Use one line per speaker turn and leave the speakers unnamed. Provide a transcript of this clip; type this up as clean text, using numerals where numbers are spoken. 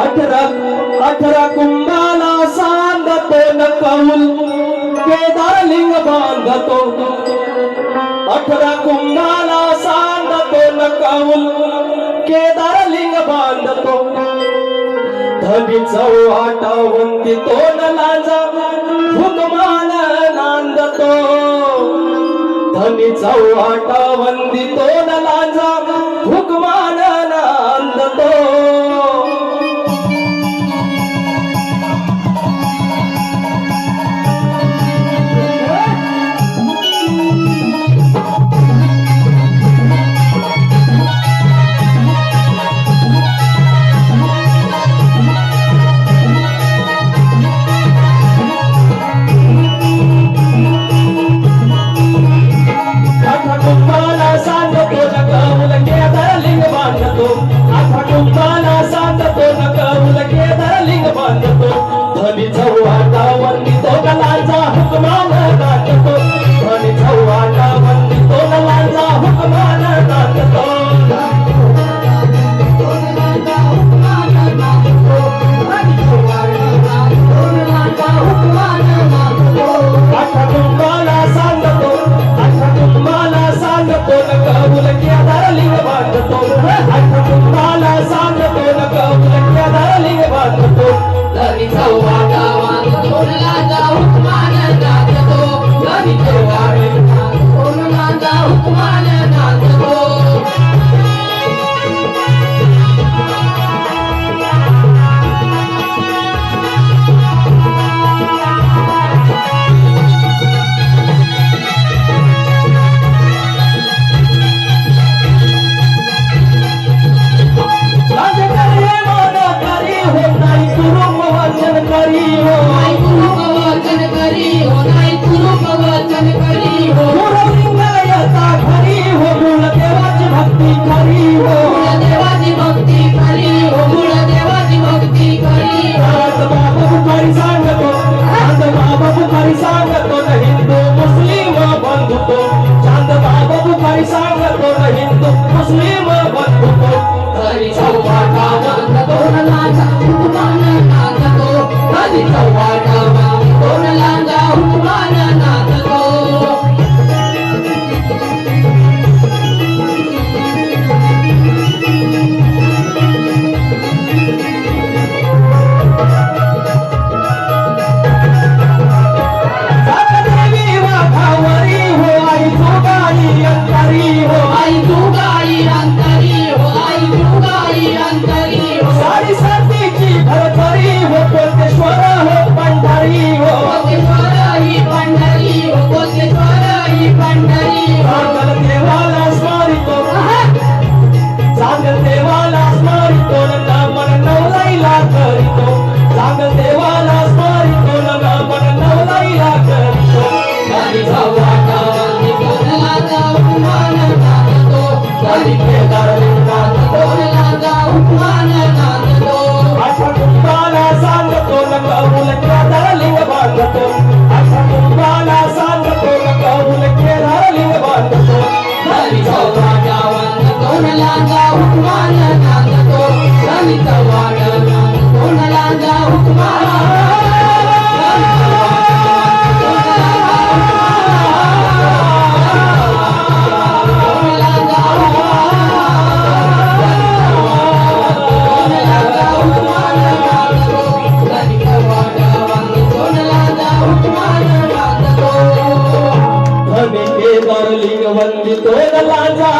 अठरा कुंभाला सांगतो न कौल केदार लिंग बांधतो 18 कुंभाला सांगतो न कौल केदार लिंग बांधतो धनी चौहाटावंती तो न लांजा हुकमान नांदतो धनी चौहाटावंती तो न लांजा हुकमान नांदतो धनी चौहाटावंती तो न लांजा हुकमान नांदतो धनी चौहाटावंती तो न लांजा हुकमान नांदतो अठरा कुंभाला सांगतो न कौल केदार लिंग बांधतो 18 कुंभाला सांगतो न कौल केदार लिंग बांधतो
धनी चौहाटावंती तो न लांजा हुकमान नांदतो धनी चौहाटावंती तो न लांजा हुकमान नांदतो
लिंग वंदितो न लांजा